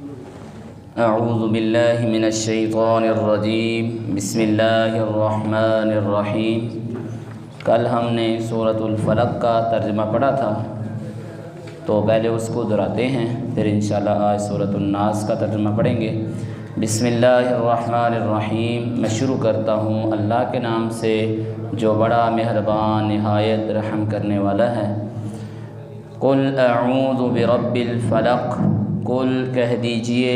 اعوذ باللہ من الشیطان الرجیم، بسم اللہ الرحمن الرحیم۔ کل ہم نے سورۃ الفلق کا ترجمہ پڑھا تھا، تو پہلے اس کو دہراتے ہیں، پھر انشاءاللہ آج سورۃ الناس کا ترجمہ پڑھیں گے۔ بسم اللہ الرحمن الرحیم، میں شروع کرتا ہوں اللہ کے نام سے جو بڑا مہربان نہایت رحم کرنے والا ہے۔ قل اعوذ برب الفلق، قل کہہ دیجئے،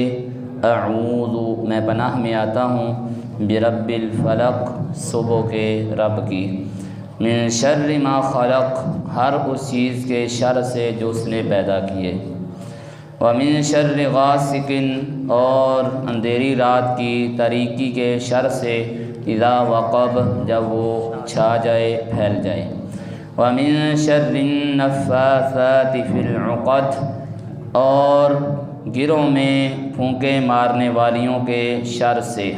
اعوذ میں پناہ میں آتا ہوں، برب الفلق صبح کے رب کی، من شر ما خلق ہر اس چیز کے شر سے جو اس نے پیدا کیے، ومن شر غاسق اور اندھیری رات کی تاریکی کے شر سے، اذا وقب جب وہ چھا جائے پھیل جائے، ومن شر النفاثات فی العقد اور گروں میں پھونکے مارنے والیوں کے شر سے،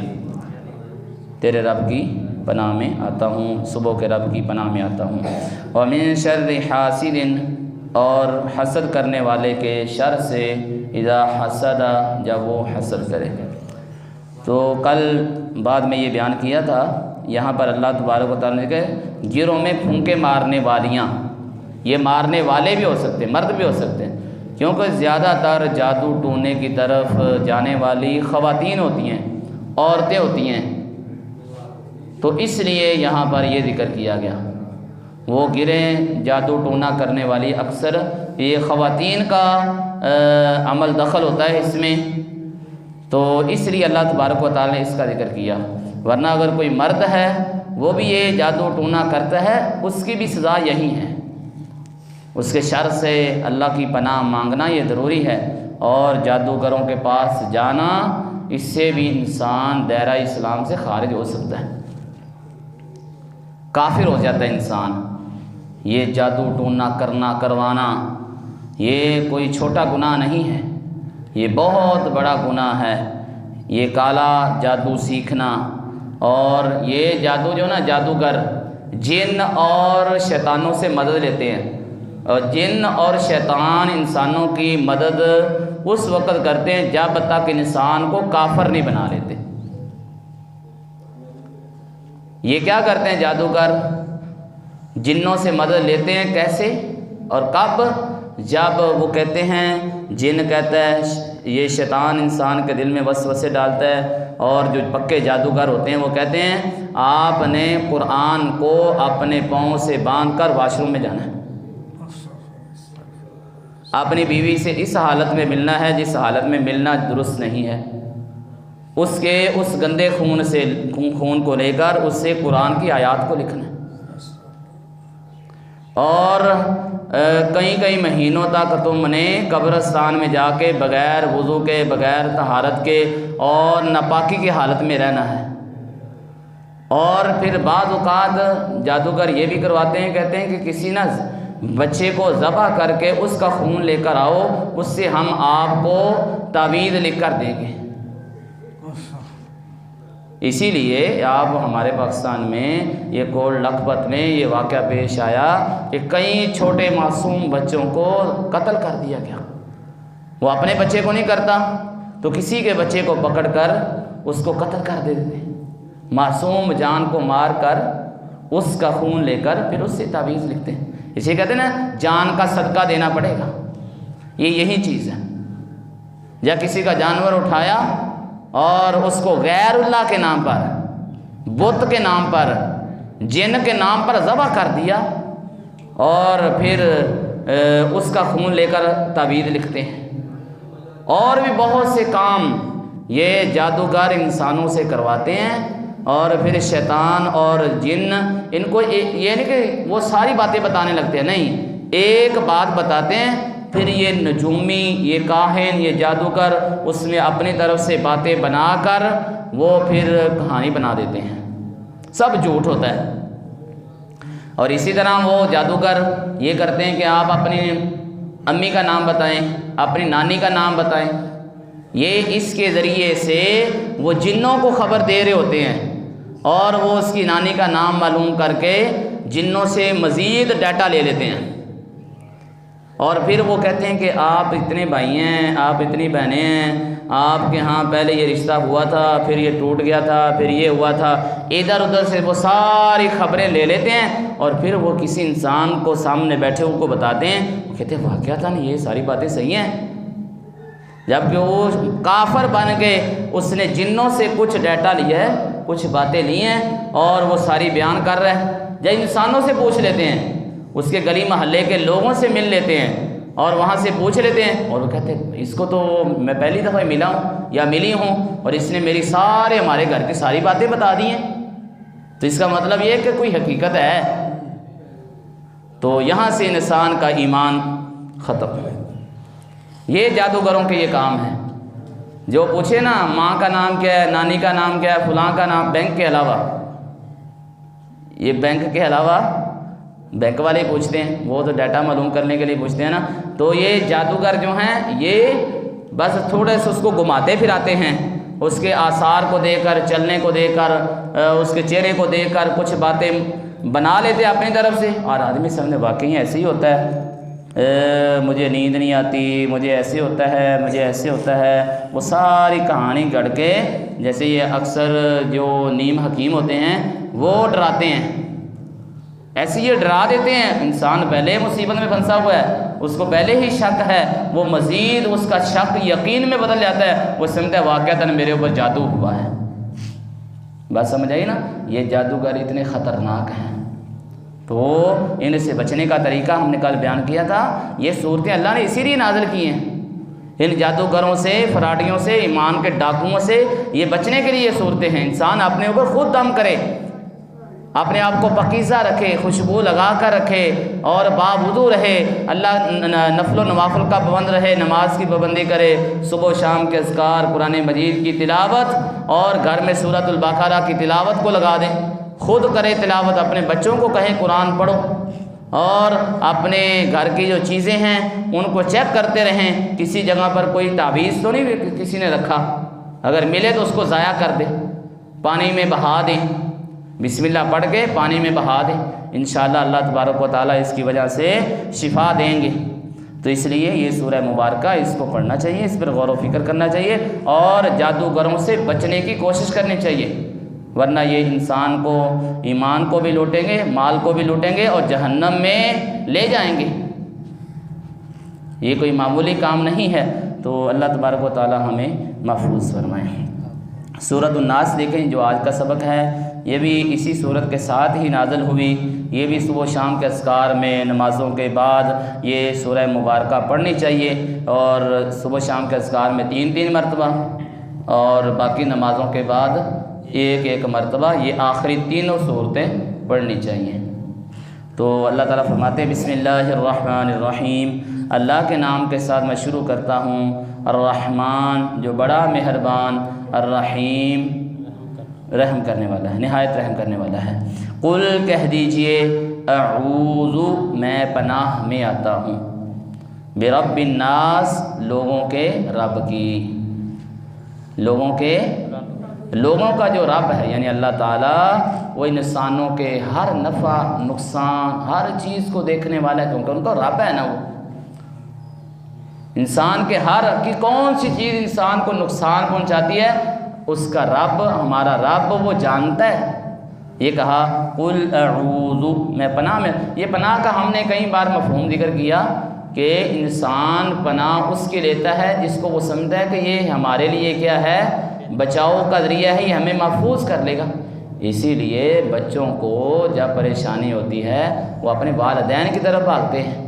تیرے رب کی پناہ میں آتا ہوں، صبح کے رب کی پناہ میں آتا ہوں، ومن شر حاسد اور حسد کرنے والے کے شر سے، اذا حسد جب وہ حسد کرے۔ تو کل بعد میں یہ بیان کیا تھا، یہاں پر اللہ تبارک و تعالیٰ نے کہا گروں میں پھونکے مارنے والیاں، یہ مارنے والے بھی ہو سکتے ہیں، مرد بھی ہو سکتے ہیں، کیونکہ زیادہ تر جادو ٹونے کی طرف جانے والی خواتین ہوتی ہیں، عورتیں ہوتی ہیں، تو اس لیے یہاں پر یہ ذکر کیا گیا۔ وہ گریں جادو ٹونا کرنے والی اکثر یہ خواتین کا عمل دخل ہوتا ہے اس میں، تو اس لیے اللہ تبارک و تعالیٰ نے اس کا ذکر کیا، ورنہ اگر کوئی مرد ہے وہ بھی یہ جادو ٹونا کرتا ہے، اس کی بھی سزا یہی ہے، اس کے شر سے اللہ کی پناہ مانگنا یہ ضروری ہے، اور جادوگروں کے پاس جانا اس سے بھی انسان دائرہ اسلام سے خارج ہو سکتا ہے، کافر ہو جاتا ہے انسان۔ یہ جادو ٹونا کرنا کروانا یہ کوئی چھوٹا گناہ نہیں ہے، یہ بہت بڑا گناہ ہے، یہ کالا جادو سیکھنا، اور یہ جادو جو نا جادوگر جن اور شیطانوں سے مدد لیتے ہیں، اور جن اور شیطان انسانوں کی مدد اس وقت کرتے ہیں جب تک انسان کو کافر نہیں بنا لیتے۔ یہ کیا کرتے ہیں جادوگر؟ جنوں سے مدد لیتے ہیں، کیسے اور کب؟ جب وہ کہتے ہیں، جن کہتا ہے، یہ شیطان انسان کے دل میں وسوسے ڈالتا ہے، اور جو پکے جادوگر ہوتے ہیں وہ کہتے ہیں آپ نے قرآن کو اپنے پاؤں سے باندھ کر واش روم میں جانا ہے، اپنی بیوی سے اس حالت میں ملنا ہے جس حالت میں ملنا درست نہیں ہے، اس کے اس گندے خون کو لے کر اس سے قرآن کی آیات کو لکھنا ہے، اور کئی مہینوں تک تم نے قبرستان میں جا کے بغیر وضو کے، بغیر طہارت کے اور ناپاکی کی حالت میں رہنا ہے۔ اور پھر بعض اوقات جادوگر یہ بھی کرواتے ہیں، کہتے ہیں کہ کسی نہ بچے کو ذبح کر کے اس کا خون لے کر آؤ، اس سے ہم آپ کو تعویذ لکھ کر دیں گے۔ اسی لیے آپ ہمارے پاکستان میں یہ کوٹ لکھپت میں یہ واقعہ پیش آیا کہ کئی چھوٹے معصوم بچوں کو قتل کر دیا گیا۔ وہ اپنے بچے کو نہیں کرتا تو کسی کے بچے کو پکڑ کر اس کو قتل کر دیتے ہیں، معصوم جان کو مار کر اس کا خون لے کر پھر اس سے تعویذ لکھتے ہیں۔ اسے کہتے ہیں نا جان کا صدقہ دینا پڑے گا، یہ یہی چیز ہے۔ یا کسی کا جانور اٹھایا اور اس کو غیر اللہ کے نام پر، بت کے نام پر، جن کے نام پر ذبح کر دیا، اور پھر اس کا خون لے کر تعویذ لکھتے ہیں۔ اور بھی بہت سے کام یہ جادوگر انسانوں سے کرواتے ہیں، اور پھر شیطان اور جن ان کو یہ نہیں کہ وہ ساری باتیں بتانے لگتے ہیں، نہیں، ایک بات بتاتے ہیں، پھر یہ نجومی، یہ کاہن، یہ جادوگر اس میں اپنی طرف سے باتیں بنا کر وہ پھر کہانی بنا دیتے ہیں، سب جھوٹ ہوتا ہے۔ اور اسی طرح وہ جادوگر یہ کرتے ہیں کہ آپ اپنی امی کا نام بتائیں، اپنی نانی کا نام بتائیں، یہ اس کے ذریعے سے وہ جنوں کو خبر دے رہے ہوتے ہیں، اور وہ اس کی نانی کا نام معلوم کر کے جنوں سے مزید ڈیٹا لے لیتے ہیں۔ اور پھر وہ کہتے ہیں کہ آپ اتنے بھائی ہیں، آپ اتنی بہنیں ہیں، آپ کے ہاں پہلے یہ رشتہ ہوا تھا، پھر یہ ٹوٹ گیا تھا، پھر یہ ہوا تھا، ادھر ادھر سے وہ ساری خبریں لے لیتے ہیں اور پھر وہ کسی انسان کو سامنے بیٹھے ان کو بتاتے ہیں، وہ کہتے ہیں واقعہ تھا نا، یہ ساری باتیں صحیح ہیں، جبکہ وہ کافر بن گئے، اس نے جنوں سے کچھ ڈیٹا لیا ہے، کچھ باتیں لی ہیں اور وہ ساری بیان کر رہا ہے۔ جب انسانوں سے پوچھ لیتے ہیں، اس کے گلی محلے کے لوگوں سے مل لیتے ہیں اور وہاں سے پوچھ لیتے ہیں، اور وہ کہتے ہیں اس کو تو میں پہلی دفعہ ملا ہوں یا ملی ہوں اور اس نے میری سارے ہمارے گھر کی ساری باتیں بتا دی ہیں، تو اس کا مطلب یہ ہے کہ کوئی حقیقت ہے۔ تو یہاں سے انسان کا ایمان ختم ہے۔ یہ جادوگروں کے یہ کام ہے، جو پوچھے نا ماں کا نام کیا ہے، نانی کا نام کیا ہے، فلاں کا نام، بینک کے علاوہ، یہ بینک کے علاوہ بینک والے پوچھتے ہیں، وہ تو ڈیٹا معلوم کرنے کے لیے پوچھتے ہیں نا، تو یہ جادوگر جو ہیں یہ بس تھوڑے سے اس کو گھماتے پھراتے ہیں، اس کے آثار کو دے کر، چلنے کو دے کر، اس کے چہرے کو دے کر کچھ باتیں بنا لیتے اپنی طرف سے، اور آدمی سامنے واقعی ایسے ہی ہوتا ہے، مجھے نیند نہیں آتی، مجھے ایسے ہوتا ہے، مجھے ایسے ہوتا ہے، وہ ساری کہانی گڑھ کے، جیسے یہ اکثر جو نیم حکیم ہوتے ہیں وہ ڈراتے ہیں، ایسے یہ ڈرا دیتے ہیں، انسان پہلے مصیبت میں پھنسا ہوا ہے، اس کو پہلے ہی شک ہے، وہ مزید اس کا شک یقین میں بدل جاتا ہے، وہ سمجھتا ہے واقعتاً میرے اوپر جادو ہوا ہے۔ بات سمجھ آئی نا؟ یہ جادوگر اتنے خطرناک ہیں، تو ان سے بچنے کا طریقہ ہم نے کل بیان کیا تھا۔ یہ صورتیں اللہ نے اسی لیے نازل کی ہیں، ان جادوگروں سے، فراڈیوں سے، ایمان کے ڈاکوؤں سے یہ بچنے کے لیے یہ صورتیں ہیں۔ انسان اپنے اوپر خود دم کرے، اپنے آپ کو پاکیزہ رکھے، خوشبو لگا کر رکھے اور باوضو رہے، اللہ نفل و نوافل کا پابند رہے، نماز کی پابندی کرے، صبح و شام کے اذکار، قرآن مجید کی تلاوت، اور گھر میں سورۃ البقرہ کی تلاوت کو لگا دیں، خود کرے تلاوت، اپنے بچوں کو کہیں قرآن پڑھو، اور اپنے گھر کی جو چیزیں ہیں ان کو چیک کرتے رہیں، کسی جگہ پر کوئی تعویذ تو نہیں کسی نے رکھا، اگر ملے تو اس کو ضائع کر دے، پانی میں بہا دیں، بسم اللہ پڑھ کے پانی میں بہا دیں، انشاءاللہ اللہ تبارک و تعالیٰ اس کی وجہ سے شفا دیں گے۔ تو اس لیے یہ سورہ مبارکہ اس کو پڑھنا چاہیے، اس پر غور و فکر کرنا چاہیے اور جادوگروں سے بچنے کی کوشش کرنی چاہیے، ورنہ یہ انسان کو، ایمان کو بھی لوٹیں گے، مال کو بھی لوٹیں گے اور جہنم میں لے جائیں گے۔ یہ کوئی معمولی کام نہیں ہے، تو اللہ تبارک و تعالیٰ ہمیں محفوظ فرمائے۔ سورۃ الناس دیکھیں جو آج کا سبق ہے، یہ بھی اسی صورت کے ساتھ ہی نازل ہوئی، یہ بھی صبح و شام کے اذکار میں، نمازوں کے بعد یہ سورہ مبارکہ پڑھنی چاہیے، اور صبح و شام کے اذکار میں 3 مرتبہ، اور باقی نمازوں کے بعد 1 مرتبہ، یہ آخری تینوں صورتیں پڑھنی چاہیے۔ تو اللہ تعالیٰ فرماتے ہیں بسم اللہ الرحمن الرحیم، اللہ کے نام کے ساتھ میں شروع کرتا ہوں، الرحمن جو بڑا مہربان، الرحیم رحم کرنے والا ہے، نہایت رحم کرنے والا ہے۔ قل کہہ دیجئے، اعوذ میں پناہ میں آتا ہوں، برب الناس لوگوں کے رب کی، لوگوں کا جو رب ہے یعنی اللہ تعالیٰ، وہ انسانوں کے ہر نفع نقصان ہر چیز کو دیکھنے والا ہے، کیونکہ ان کا رب ہے نا، وہ انسان کے ہر کی کون سی چیز انسان کو نقصان پہنچاتی ہے، اس کا رب، ہمارا رب وہ جانتا ہے۔ یہ کہا قل اعوذ میں پناہ میں، یہ پناہ کا ہم نے کئی بار مفہوم ذکر کیا کہ انسان پناہ اس کے لیتا ہے جس کو وہ سمجھتا ہے کہ یہ ہمارے لیے کیا ہے، بچاؤ کا ذریعہ ہے، یہ ہمیں محفوظ کر لے گا۔ اسی لیے بچوں کو جب پریشانی ہوتی ہے وہ اپنے والدین کی طرف بھاگتے ہیں،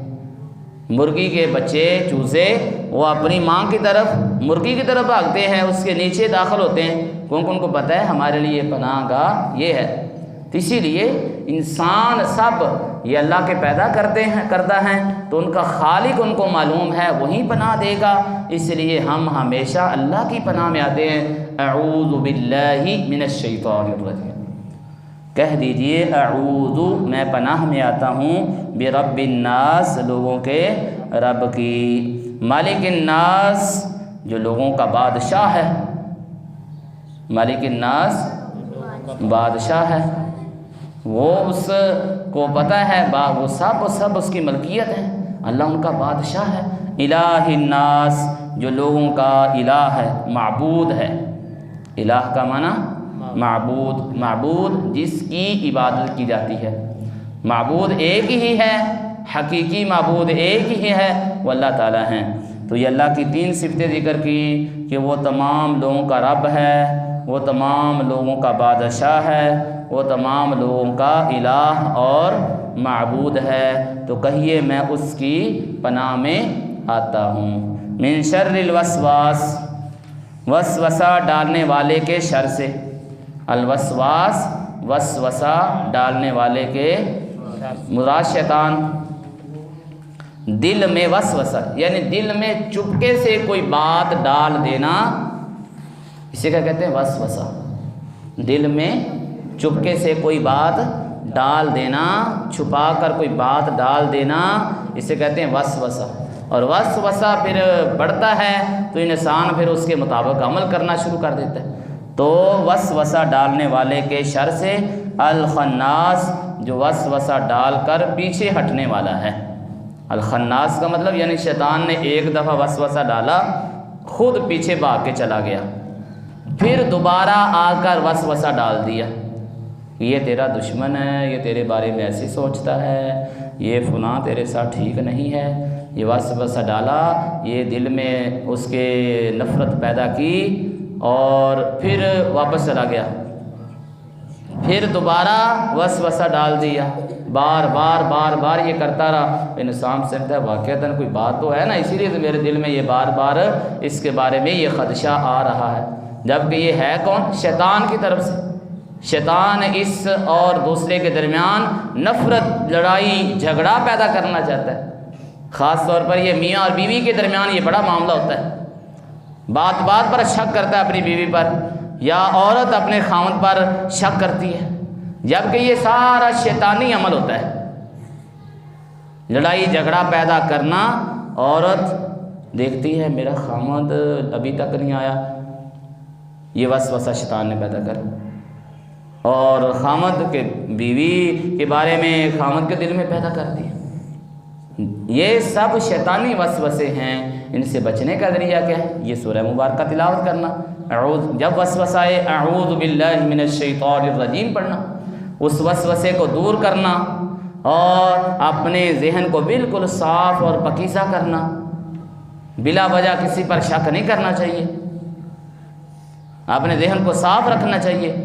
مرغی کے بچے چوزے وہ اپنی ماں کی طرف، مرغی کی طرف بھاگتے ہیں، اس کے نیچے داخل ہوتے ہیں، کیونکہ ان کو پتہ ہے ہمارے لیے پناہ گاہ یہ ہے۔ تو اسی لیے انسان سب یہ اللہ کے پیدا کرتا ہے، تو ان کا خالق ان کو معلوم ہے، وہی پناہ دے گا، اس لیے ہم ہمیشہ اللہ کی پناہ میں آتے ہیں۔ اعوذ باللہ من الشیطان الرجیم، کہہ دیجئے اعوذ میں پناہ میں آتا ہوں، برب الناس لوگوں کے رب کی، مالک الناس جو لوگوں کا بادشاہ ہے، مالک الناس بادشاہ ہے، وہ اس کو پتہ ہے وہ سب اس کی ملکیت ہے، اللہ ان کا بادشاہ ہے۔ الہ الناس، جو لوگوں کا الہ ہے، معبود ہے۔ الہ کا معنی معبود، معبود جس کی عبادت کی جاتی ہے۔ معبود ایک ہی ہے، حقیقی معبود ایک ہی ہے، وہ اللہ تعالیٰ ہیں۔ تو یہ اللہ کی 3 صفتیں ذکر کی کہ وہ تمام لوگوں کا رب ہے، وہ تمام لوگوں کا بادشاہ ہے، وہ تمام لوگوں کا الہ اور معبود ہے۔ تو کہیے میں اس کی پناہ میں آتا ہوں۔ من شر الوسواس، وسوسہ ڈالنے والے کے شر سے۔ الوسواس، وسوسہ ڈالنے والے کے، مراد شیطان۔ دل میں وسوسہ یعنی دل میں چپکے سے کوئی بات ڈال دینا، اسے کیا کہتے ہیں؟ وسوسہ۔ دل میں چپکے سے کوئی بات ڈال دینا، چھپا کر کوئی بات ڈال دینا، اسے کہتے ہیں وسوسہ۔ اور وسوسہ پھر بڑھتا ہے تو انسان پھر اس کے مطابق عمل کرنا شروع کر دیتا ہے۔ تو وسوسہ ڈالنے والے کے شر سے، الخناس، جو وسوسہ ڈال کر پیچھے ہٹنے والا ہے۔ الخناس کا مطلب یعنی شیطان نے ایک دفعہ وسوسہ ڈالا، خود پیچھے بھاگ کے چلا گیا، پھر دوبارہ آ کر وسوسہ ڈال دیا، یہ تیرا دشمن ہے، یہ تیرے بارے میں ایسی سوچتا ہے، یہ فلاں تیرے ساتھ ٹھیک نہیں ہے، یہ وسوسہ ڈالا، یہ دل میں اس کے نفرت پیدا کی اور پھر واپس چلا گیا، پھر دوبارہ وسوسہ ڈال دیا، بار بار بار بار یہ کرتا رہا۔ انسان سمجھتا ہے واقعتاً کوئی بات تو ہے نا، اسی لیے تو میرے دل میں یہ بار بار اس کے بارے میں یہ خدشہ آ رہا ہے، جبکہ یہ ہے کون؟ شیطان کی طرف سے۔ شیطان اس اور دوسرے کے درمیان نفرت، لڑائی، جھگڑا پیدا کرنا چاہتا ہے۔ خاص طور پر یہ میاں اور بیوی کے درمیان یہ بڑا معاملہ ہوتا ہے، بات بات پر شک کرتا ہے اپنی بیوی پر، یا عورت اپنے خاوند پر شک کرتی ہے، جبکہ یہ سارا شیطانی عمل ہوتا ہے۔ لڑائی جھگڑا پیدا کرنا، عورت دیکھتی ہے میرا خاوند ابھی تک نہیں آیا، یہ وسوسہ شیطان نے پیدا کر، اور خاوند کے بیوی کے بارے میں خاوند کے دل میں پیدا کر دیا۔ یہ سب شیطانی وسوسے ہیں، ان سے بچنے کا ذریعہ کیا ہے؟ یہ سورہ مبارکہ تلاوت کرنا، جب وسوسہ آئے اعوذ باللہ من الشیطان الرجیم پڑھنا، اس وسوسے کو دور کرنا اور اپنے ذہن کو بالکل صاف اور پاکیزہ کرنا، بلا وجہ کسی پر شک نہیں کرنا چاہیے، اپنے ذہن کو صاف رکھنا چاہیے،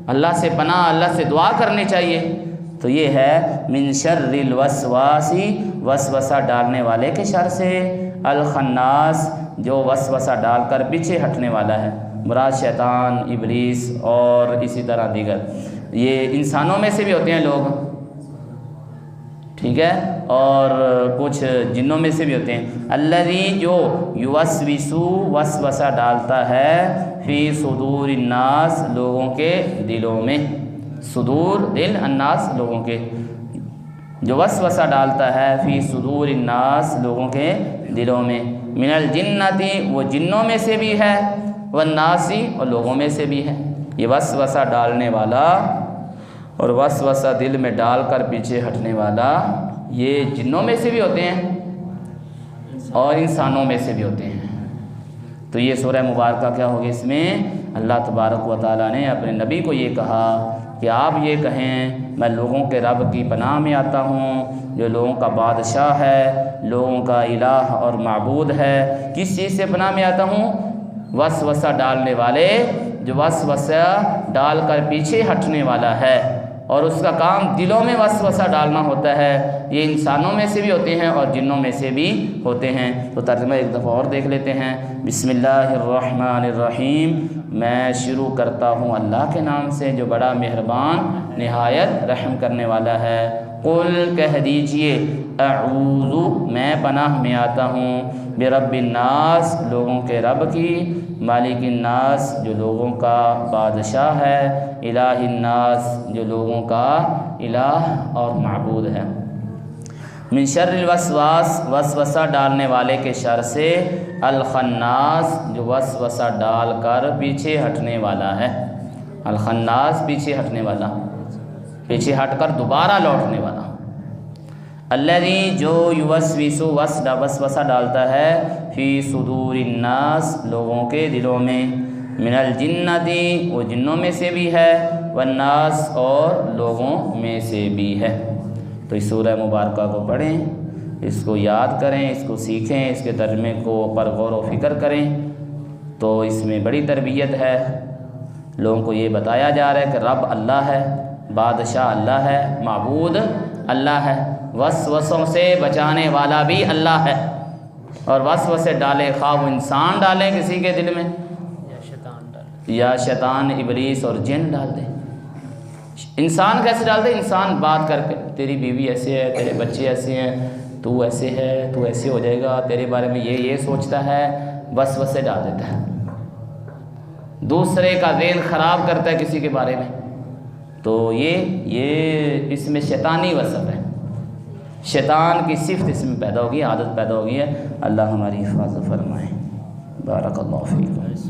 اللہ سے پناہ، اللہ سے دعا کرنی چاہیے۔ تو یہ ہے من شر الوسواس، وسوسہ ڈالنے والے کے شر سے، الخناس، جو وسوسہ ڈال کر پیچھے ہٹنے والا ہے، مراد شیطان، ابلیس اور اسی طرح دیگر۔ یہ انسانوں میں سے بھی ہوتے ہیں لوگ، ٹھیک ہے، اور کچھ جنوں میں سے بھی ہوتے ہیں۔ الذی، جو یوسوسو، وسوسہ ڈالتا ہے، فی صدور الناس، لوگوں کے دلوں میں، صدور دل، الناس لوگوں کے، جو وسوسہ ڈالتا ہے، فی صدور الناس لوگوں کے دلوں میں، من الجنتی، وہ جنوں میں سے بھی ہے، والناسی، اور لوگوں میں سے بھی ہے۔ یہ وسوسہ ڈالنے والا اور وسوسہ دل میں ڈال کر پیچھے ہٹنے والا، یہ جنوں میں سے بھی ہوتے ہیں اور انسانوں میں سے بھی ہوتے ہیں۔ تو یہ سورہ مبارکہ کیا ہوگی؟ اس میں اللہ تبارک و تعالیٰ نے اپنے نبی کو یہ کہا کہ آپ یہ کہیں میں لوگوں کے رب کی پناہ میں آتا ہوں، جو لوگوں کا بادشاہ ہے، لوگوں کا الہ اور معبود ہے۔ کس چیز سے پناہ میں آتا ہوں؟ وسوسہ ڈالنے والے، جو وسوسہ ڈال کر پیچھے ہٹنے والا ہے، اور اس کا کام دلوں میں وسوسہ ڈالنا ہوتا ہے۔ یہ انسانوں میں سے بھی ہوتے ہیں اور جنوں میں سے بھی ہوتے ہیں۔ تو ترجمہ ایک دفعہ اور دیکھ لیتے ہیں۔ بسم اللہ الرحمن الرحیم، میں شروع کرتا ہوں اللہ کے نام سے جو بڑا مہربان نہایت رحم کرنے والا ہے۔ قل، کہہ دیجئے، اعوذ، میں پناہ میں آتا ہوں، برب الناس، لوگوں کے رب کی، مالک الناس، جو لوگوں کا بادشاہ ہے، الہ الناس، جو لوگوں کا الہ اور معبود ہے، من شر الوسواس، وسوسہ ڈالنے والے کے شر سے، الخناس، جو وسوسہ ڈال کر پیچھے ہٹنے والا ہے، الخناس، پیچھے ہٹنے والا، پیچھے ہٹ کر دوبارہ لوٹنے والا، الذی جو یوسوسو وسوسہ ڈالتا ہے فی صدور الناس لوگوں کے دلوں میں، من الجنتی وہ جنوں میں سے بھی ہے، والناس اور لوگوں میں سے بھی ہے۔ تو اس سورہ مبارکہ کو پڑھیں، اس کو یاد کریں، اس کو سیکھیں، اس کے ترجمے کو پر غور و فکر کریں، تو اس میں بڑی تربیت ہے۔ لوگوں کو یہ بتایا جا رہا ہے کہ رب اللہ ہے، بادشاہ اللہ ہے، معبود اللہ ہے، وسوسوں سے بچانے والا بھی اللہ ہے، اور وسوسے ڈالے خواہ وہ انسان ڈالے کسی کے دل میں یا شیطان ابلیس اور جن ڈال دے۔ انسان کیسے ڈال دے؟ انسان بات کر کے تیری بیوی ایسے ہے، تیرے بچے ایسے ہیں، تو ایسے ہے، تو ایسے ہو جائے گا، تیرے بارے میں یہ سوچتا ہے، وسوسے ڈال دیتا ہے، دوسرے کا ذہن خراب کرتا ہے کسی کے بارے میں۔ تو یہ اس میں شیطانی وصف ہے، شیطان کی صفت اس میں پیدا ہوگی، عادت پیدا ہوگی ہے۔ اللہ ہماری حفاظت فرمائے۔ بارک اللہ فیکم۔